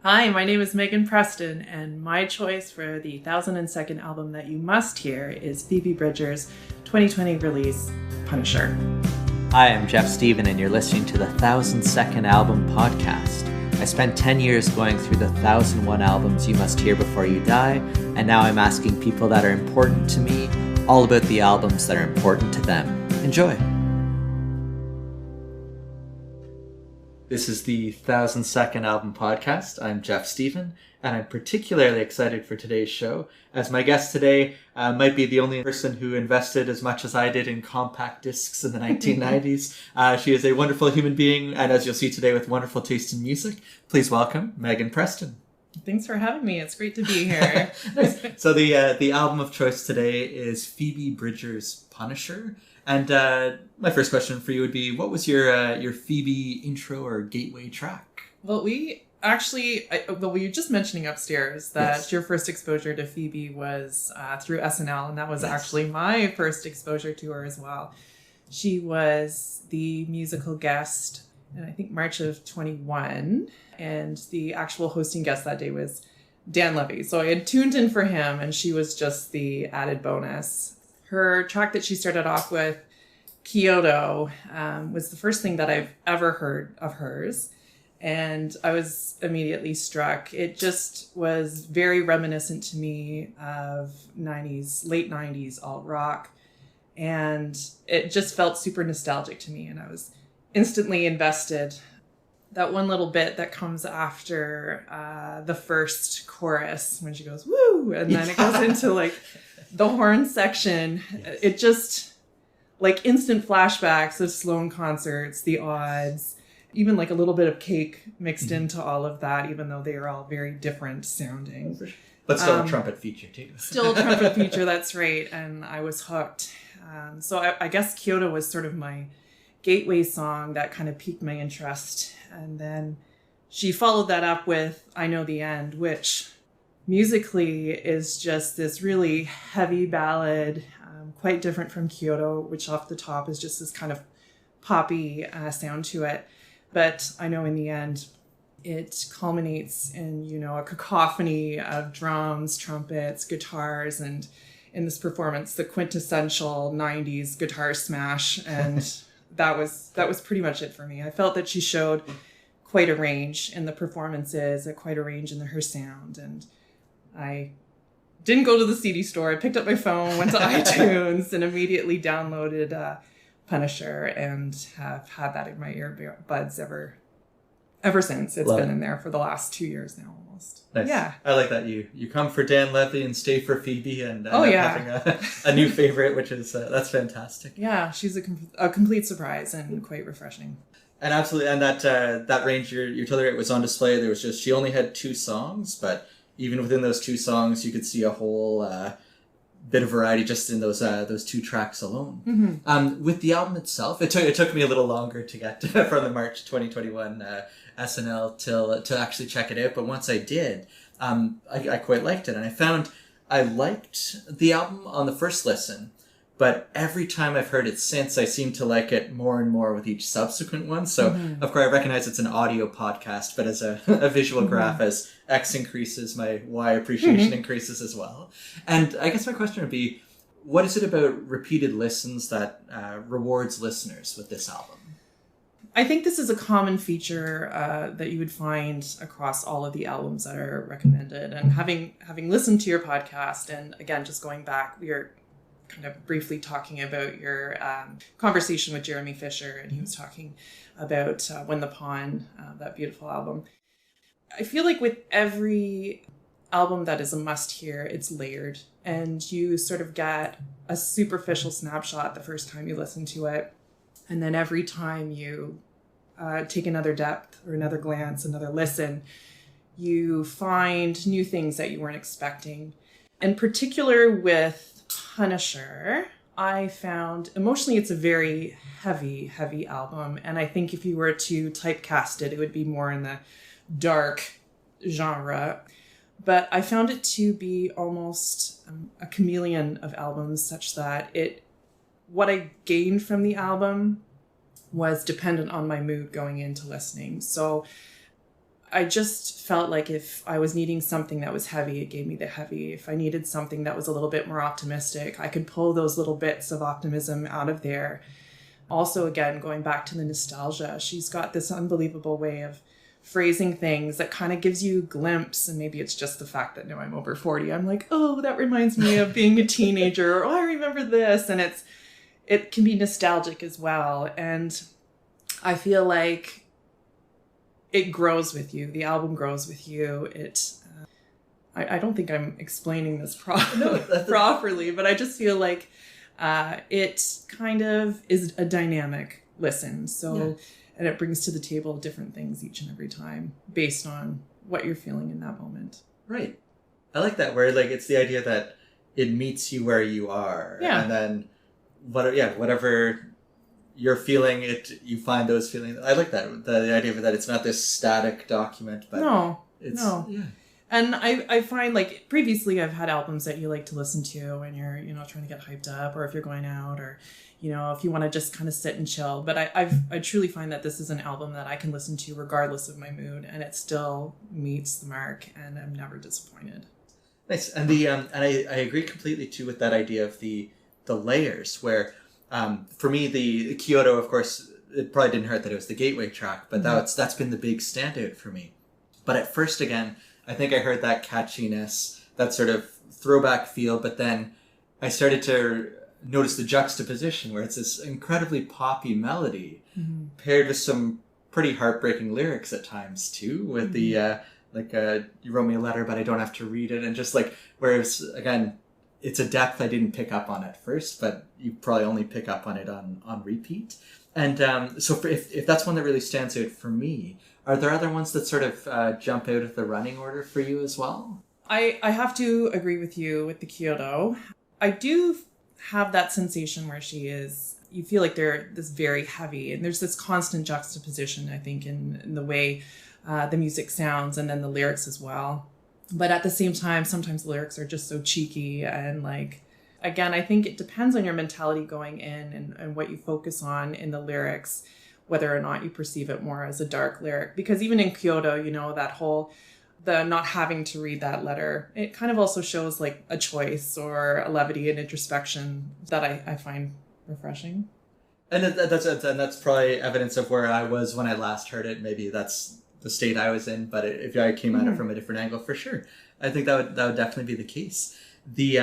Hi, my name is Megan Preston, and my choice for the 1002nd album that you must hear is Phoebe Bridgers' 2020 release, Punisher. Hi, I'm Jeff Stephen, and you're listening to the 1002nd Album Podcast. I spent 10 years going through the 1001 albums you must hear before you die, and now I'm asking people that are important to me all about the albums that are important to them. Enjoy! This is the 1002nd Album Podcast. I'm Jeff Stephen, and I'm particularly excited for today's show, as my guest today might be the only person who invested as much as I did in compact discs in the 1990s. She is a wonderful human being, and as you'll see today, with wonderful taste in music. Please welcome Megan Preston. Thanks for having me. It's great to be here. So the album of choice today is Phoebe Bridgers' Punisher. And my first question for you would be, what was your Phoebe intro or gateway track? Well, we were just mentioning upstairs that Yes. your first exposure to Phoebe was through SNL, and that was Yes. actually my first exposure to her as well. She was the musical guest in, I think, March of 21, and the actual hosting guest that day was Dan Levy. So I had tuned in for him, and she was just the added bonus. Her track that she started off with, Kyoto, was the first thing that I've ever heard of hers. And I was immediately struck. It just was very reminiscent to me of late 90s alt rock. And it just felt super nostalgic to me. And I was instantly invested. That one little bit that comes after the first chorus when she goes, woo! And then it goes into like the horn section. Yes. It just like instant flashbacks of Sloan concerts, the odds, even like a little bit of Cake mixed into all of that, even though they are all very different sounding. But still a trumpet feature too. Still a trumpet feature, that's right. And I was hooked. So I guess Kyoto was sort of my gateway song that kind of piqued my interest. And then she followed that up with I Know the End, which musically is just this really heavy ballad, quite different from Kyoto, which off the top is just this kind of poppy sound to it. But I know in the end, it culminates in, a cacophony of drums, trumpets, guitars, and in this performance, the quintessential 90s guitar smash. And that was pretty much it for me. I felt that she showed quite a range in the performances, quite a range in her sound. And I didn't go to the CD store. I picked up my phone, went to iTunes, and immediately downloaded Punisher, and have had that in my earbuds ever since. It's been in there for the last 2 years now, almost. Nice. Yeah, I like that you come for Dan Levy and stay for Phoebe, and having a new favorite, which is that's fantastic. Yeah, she's a complete surprise and quite refreshing. And absolutely, and that range you're telling her it was on display. There was she only had 2 songs, but even within those 2 songs, you could see a whole bit of variety just in those 2 tracks alone. Mm-hmm. With the album itself, it took me a little longer to get from the March 2021 SNL to actually check it out. But once I did, I quite liked it, and I found I liked the album on the first listen. But every time I've heard it since, I seem to like it more and more with each subsequent one. So, Of course, I recognize it's an audio podcast, but as a visual graph, as X increases, my Y appreciation increases as well. And I guess my question would be, what is it about repeated listens that rewards listeners with this album? I think this is a common feature that you would find across all of the albums that are recommended. And having listened to your podcast, and again, just going back, we are kind of briefly talking about your conversation with Jeremy Fisher, and he was talking about When the Pawn, that beautiful album. I feel like with every album that is a must hear, it's layered, and you sort of get a superficial snapshot the first time you listen to it, and then every time you take another depth or another glance, another listen, you find new things that you weren't expecting. In particular with Punisher, I found emotionally it's a very heavy album, and I think if you were to typecast it, it would be more in the dark genre. But I found it to be almost a chameleon of albums, such that what I gained from the album was dependent on my mood going into listening. So I just felt like if I was needing something that was heavy, it gave me the heavy. If I needed something that was a little bit more optimistic, I could pull those little bits of optimism out of there. Also, again, going back to the nostalgia, she's got this unbelievable way of phrasing things that kind of gives you a glimpse. And maybe it's just the fact that now I'm over 40. I'm like, oh, that reminds me of being a teenager. Or, oh, I remember this. And it can be nostalgic as well. And I feel like it grows with you. The album grows with you. I don't think I'm explaining this properly, but I just feel like it kind of is a dynamic listen. So, and it brings to the table different things each and every time based on what you're feeling in that moment. Right. I like that, where like it's the idea that it meets you where you are. Yeah. And then whatever you're feeling, you find those feelings. I like that. The idea of that it's not this static document, but no. Yeah. And I find, like, previously I've had albums that you like to listen to when you're, trying to get hyped up, or if you're going out, or, if you want to just kind of sit and chill. But I truly find that this is an album that I can listen to regardless of my mood, and it still meets the mark, and I'm never disappointed. Nice. And and I agree completely too with that idea of the layers, where for me the Kyoto, of course, it probably didn't hurt that it was the gateway track, but that's been the big standout for me. But at first, again, I think I heard that catchiness, that sort of throwback feel, but then I started to notice the juxtaposition where it's this incredibly poppy melody paired with some pretty heartbreaking lyrics at times too, with the you wrote me a letter but I don't have to read it, and just like, whereas again it's a depth I didn't pick up on at first, but you probably only pick up on it on repeat. And so if that's one that really stands out for me, are there other ones that sort of jump out of the running order for you as well? I have to agree with you with the Kyoto. I do have that sensation where you feel like they're this very heavy, and there's this constant juxtaposition, I think, in the way the music sounds, and then the lyrics as well. But at the same time, sometimes the lyrics are just so cheeky, and like, again, I think it depends on your mentality going in and what you focus on in the lyrics, whether or not you perceive it more as a dark lyric. Because even in Kyoto, that whole, the not having to read that letter, it kind of also shows like a choice or a levity and introspection that I find refreshing. And that's probably evidence of where I was when I last heard it. Maybe that's the state I was in, but if I came at it from a different angle, for sure, I think that would definitely be the case. The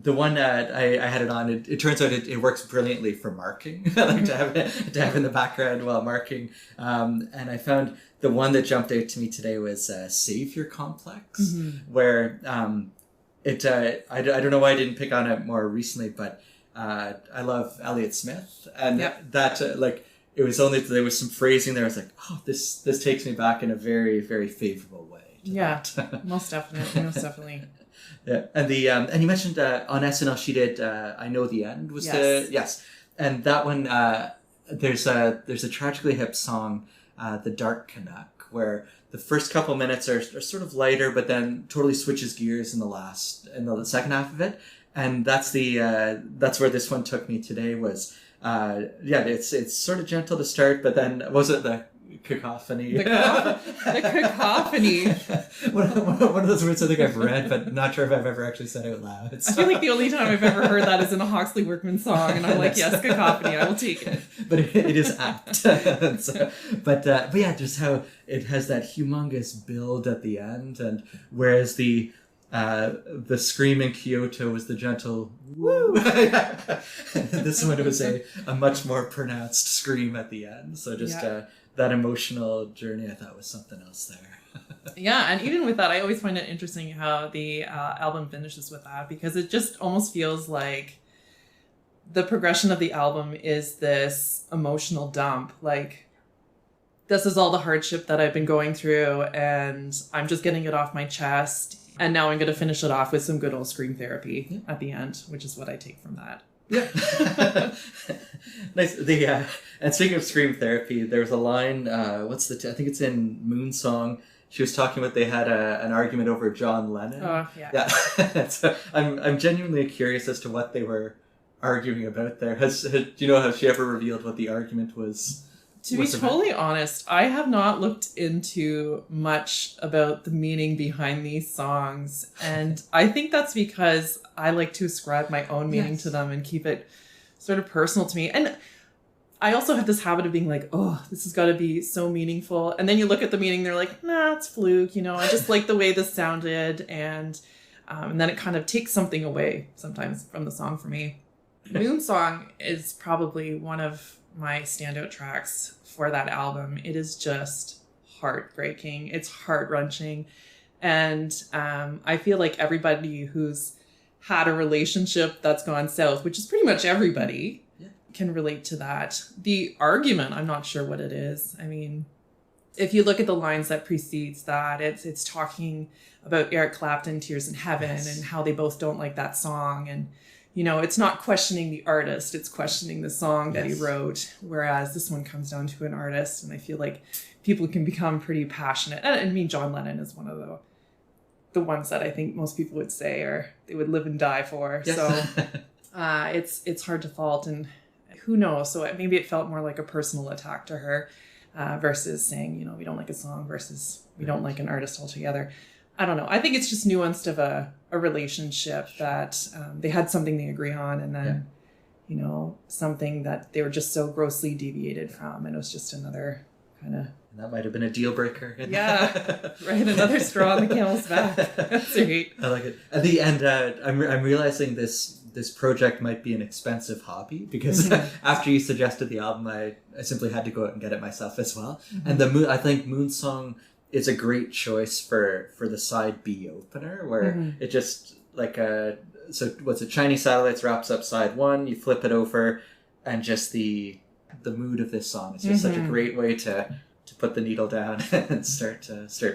one that I had it on, it turns out it works brilliantly for marking. I like to have in the background while marking. And I found the one that jumped out to me today was Savior Complex, where I don't know why I didn't pick on it more recently, but I love Elliott Smith, and that it was only there was some phrasing there. I was like, oh, this takes me back in a very, very favorable way. Most definitely. Yeah, and and you mentioned on SNL she did I Know the End was and that one there's a tragically hip song, The Dark Canuck, where the first couple minutes are sort of lighter, but then totally switches gears in the second half of it, and that's where this one took me today. Was it's sort of gentle to start, but then was it the cacophony? The cacophony. One of those words I think I've read, but not sure if I've ever actually said out loud. So. I feel like the only time I've ever heard that is in a Hawksley Workman song, and I'm like, yes, cacophony, I will take it. But it is apt. But yeah, just how it has that humongous build at the end, and whereas the scream in Kyoto was the gentle woo. This one was a much more pronounced scream at the end. So just that emotional journey, I thought was something else there. Yeah, and even with that, I always find it interesting how the album finishes with that, because it just almost feels like the progression of the album is this emotional dump. Like, this is all the hardship that I've been going through, and I'm just getting it off my chest. And now I'm going to finish it off with some good old scream therapy at the end, which is what I take from that. Yeah. Nice. And speaking of scream therapy, there was a line, I think it's in Moonsong. She was talking about they had an argument over John Lennon. Oh, yeah. Yeah. So I'm genuinely curious as to what they were arguing about there. Do you know, has she ever revealed what the argument was To be totally honest, I have not looked into much about the meaning behind these songs. And I think that's because I like to ascribe my own meaning to them and keep it sort of personal to me. And I also have this habit of being like, oh, this has got to be so meaningful. And then you look at the meaning, they're like, nah, it's fluke. You know, I just like the way this sounded. And then it kind of takes something away sometimes from the song for me. Moon Song is probably one of my standout tracks for that album. It is just heartbreaking. It's heart-wrenching. And I feel like everybody who's had a relationship that's gone south, which is pretty much everybody, can relate to that. The argument, I'm not sure what it is. I mean, if you look at the lines that precedes that, it's talking about Eric Clapton, Tears in Heaven, and how they both don't like that song. And, you know, it's not questioning the artist, it's questioning the song that he wrote. Whereas this one comes down to an artist. And I feel like people can become pretty passionate. And I mean, John Lennon is one of the ones that I think most people would say, or they would live and die for. Yes. So it's hard to fault, and who knows? So maybe it felt more like a personal attack to her versus saying, you know, we don't like a song versus we don't like an artist altogether. I don't know. I think it's just nuanced of a relationship that they had something they agree on, and then, you know, something that they were just so grossly deviated from. And it was just another kind of... That might have been a deal breaker. Yeah, right. Another straw on the camel's back. That's great. I like it. At the end, I'm realizing this project might be an expensive hobby, because after you suggested the album, I simply had to go out and get it myself as well. And I think Moon Song is a great choice for the side B opener, where it just like so what's it? Chinese Satellites wraps up side one. You flip it over, and just the mood of this song is just such a great way to put the needle down and start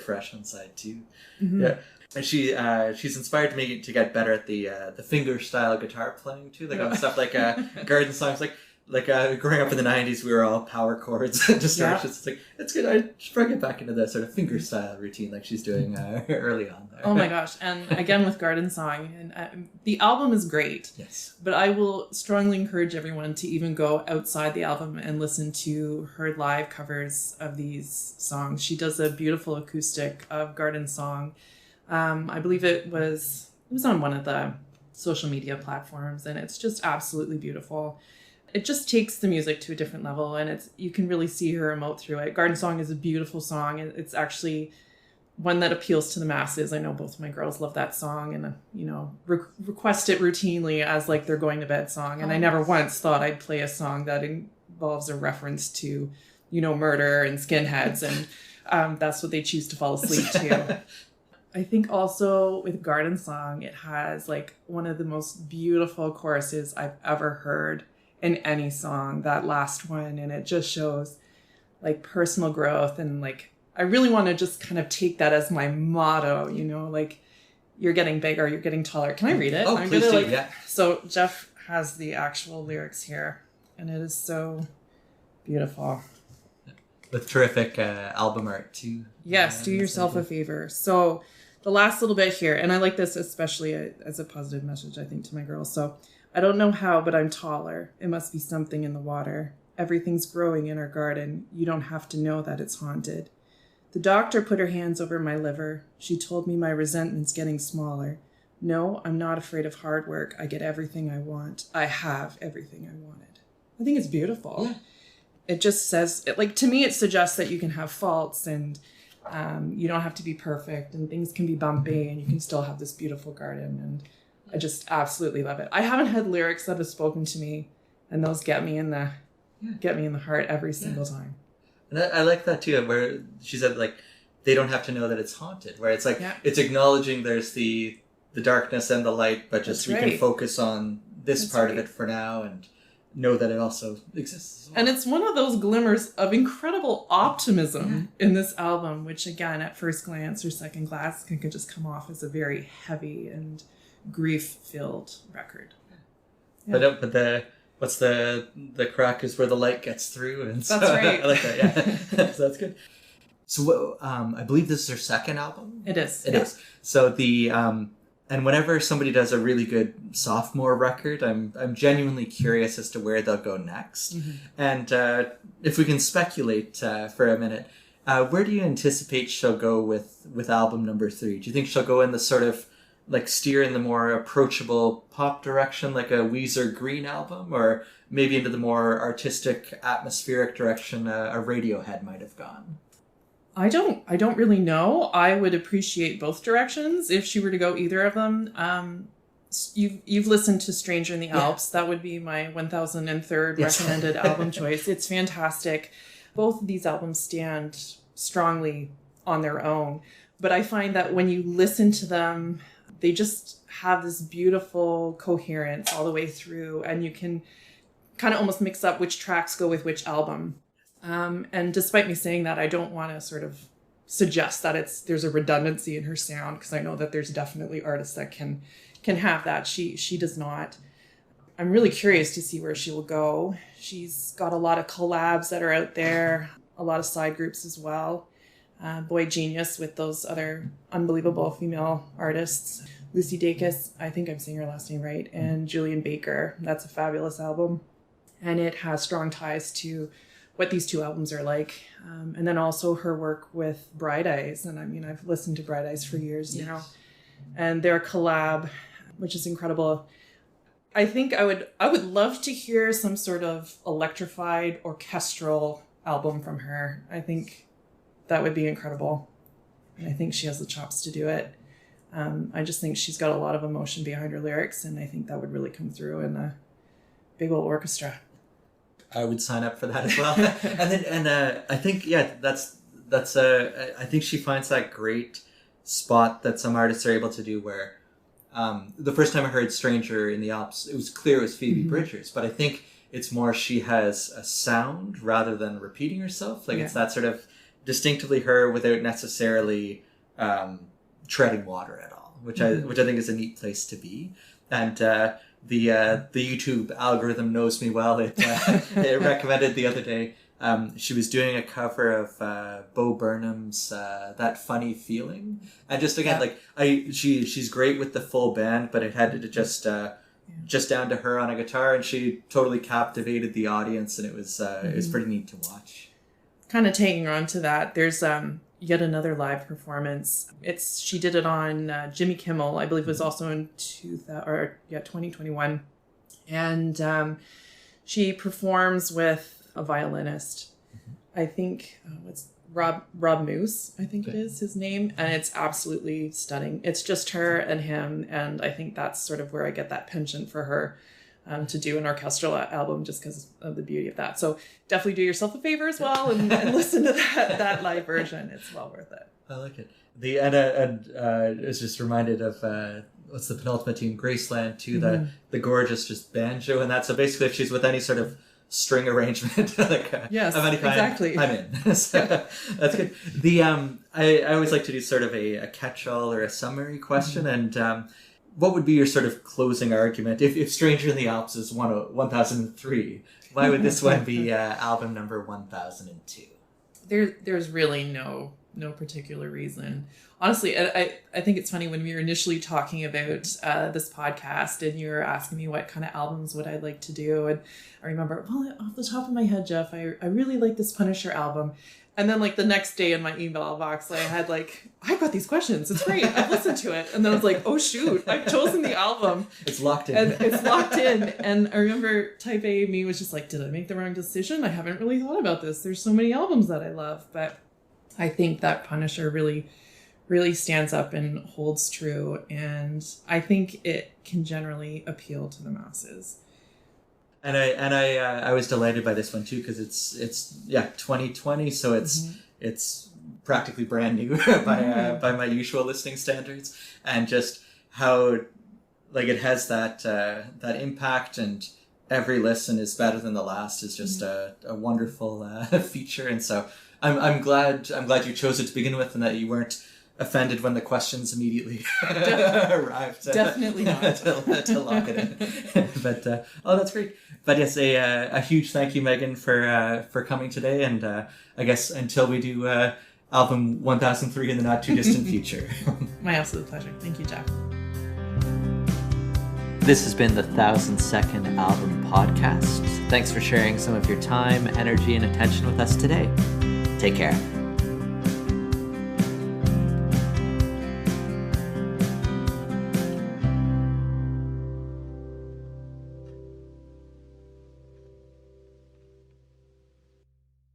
fresh on side two. Yeah. And she's inspired me to get better at the finger style guitar playing too, like on stuff like garden songs, like growing up in the 90s, we were all power chords and distortions. It's like, it's good. I should probably get back into the sort of finger style routine like she's doing early on there. Oh my gosh. And again with Garden Song, and the album is great. Yes. But I will strongly encourage everyone to even go outside the album and listen to her live covers of these songs. She does a beautiful acoustic of Garden Song. I believe it was on one of the social media platforms, and it's just absolutely beautiful. It just takes the music to a different level, and you can really see her emote through it. Garden Song is a beautiful song, and it's actually one that appeals to the masses. I know both of my girls love that song, and you know, request it routinely as like their going to bed song. And I never once thought I'd play a song that involves a reference to, you know, murder and skinheads, and that's what they choose to fall asleep to. I think also with Garden Song, it has like one of the most beautiful choruses I've ever heard in any song, that last one. And it just shows like personal growth. And like, I really want to just kind of take that as my motto, you know, like you're getting bigger, you're getting taller. Can I read it? Oh, I'm please gonna, do, yeah. So Jeff has the actual lyrics here, and it is so beautiful. With terrific album art too. Yes, do yourself a favor. So the last little bit here, and I like this especially as a positive message, I think, to my girls. So, I don't know how, but I'm taller. It must be something in the water. Everything's growing in our garden. You don't have to know that it's haunted. The doctor put her hands over my liver. She told me my resentment's getting smaller. No, I'm not afraid of hard work. I get everything I want. I have everything I wanted. I think it's beautiful. Yeah. It just says, like, to me, it suggests that you can have faults, and you don't have to be perfect, and things can be bumpy, and you can still have this beautiful garden. And I just absolutely love it. I haven't had lyrics that have spoken to me, and those get me in the heart every single time. And I like that too, where she said like they don't have to know that it's haunted, where it's like it's acknowledging there's the darkness and the light, but just we can focus on this part of it for now and know that it also exists as well. And it's one of those glimmers of incredible optimism in this album, which again, at first glance or second glance, can just come off as a very heavy and grief-filled record. Yeah. But what's the crack is where the light gets through, and so, that's right. I like that. Yeah, so that's good. So I believe this is her second album. It is. It is. So and And whenever somebody does a really good sophomore record, I'm genuinely curious as to where they'll go next. And if we can speculate for a minute, where do you anticipate she'll go with album number 3? Do you think she'll go in the sort of like steer in the more approachable pop direction, like a Weezer Green album, or maybe into the more artistic, atmospheric direction a Radiohead might have gone? I don't really know. I would appreciate both directions if she were to go either of them. You've listened to Stranger in the Alps. That would be my 1003rd recommended album choice. It's fantastic. Both of these albums stand strongly on their own, but I find that when you listen to them, they just have this beautiful coherence all the way through, and you can kind of almost mix up which tracks go with which album. And despite me saying that, I don't want to sort of suggest that there's a redundancy in her sound, because I know that there's definitely artists that can have that. She does not. I'm really curious to see where she will go. She's got a lot of collabs that are out there, a lot of side groups as well. Boy Genius with those other unbelievable female artists. Lucy Dacus, I think I'm saying her last name right, and Julian Baker. That's a fabulous album. And it has strong ties to what these two albums are like. And then also her work with Bright Eyes. And I mean, I've listened to Bright Eyes for years now. And their collab, which is incredible. I think I would love to hear some sort of electrified orchestral album from her. I think that would be incredible. And I think she has the chops to do it. I just think she's got a lot of emotion behind her lyrics, and I think that would really come through in a big old orchestra. I would sign up for that as well. I think, I think she finds that great spot that some artists are able to do where the first time I heard Stranger in the Alps, it was clear it was Phoebe Bridgers, but I think it's more she has a sound rather than repeating herself. Like it's that sort of distinctively her without necessarily treading water at all, which I think is a neat place to be. And the YouTube algorithm knows me well. It recommended the other day. She was doing a cover of Bo Burnham's "That Funny Feeling," and just again, she's great with the full band, but it had to just down to her on a guitar, and she totally captivated the audience, and it was pretty neat to watch. Kind of taking on to that, there's yet another live performance. She did it on Jimmy Kimmel, I believe it was also in 2021, and she performs with a violinist. I think what's Rob Moose, I think it is his name, and it's absolutely stunning. It's just her and him, and I think that's sort of where I get that penchant for her to do an orchestral album, just because of the beauty of that. So definitely do yourself a favor as well and listen to that live version. It's well worth it. I like it. I was just reminded of what's the penultimate tune, Graceland, too, the gorgeous just banjo and that. So basically, if she's with any sort of string arrangement, yes, of any kind, exactly, I'm in. So that's good. I always like to do sort of a catch-all or a summary question, and what would be your sort of closing argument if Stranger in the Alps is 1003? Why would this one be album number 1002? There's really no particular reason. Honestly, I think it's funny when we were initially talking about this podcast and you were asking me what kind of albums would I like to do. And I remember, well, off the top of my head, Jeff, I really like this Punisher album. And then the next day in my email box, I had I've got these questions. It's great. I've listened to it. And then I was like, oh shoot, I've chosen the album. It's locked in. And it's locked in. And I remember Type A me was just like, did I make the wrong decision? I haven't really thought about this. There's so many albums that I love. But I think that Punisher really, really stands up and holds true. And I think it can generally appeal to the masses. And I was delighted by this one too, because it's 2020, so it's practically brand new by my usual listening standards, and just how it has that impact, and every listen is better than the last is just a wonderful feature. And so I'm glad you chose it to begin with, and that you weren't offended when the questions immediately arrived. Definitely not. to lock it in. But that's great. But yes, a huge thank you, Megan, for coming today, and I guess until we do album 1003 in the not too distant future. My absolute pleasure. Thank you, Jeff. This has been the 1000 Second Album Podcast. Thanks for sharing some of your time, energy, and attention with us today. Take care.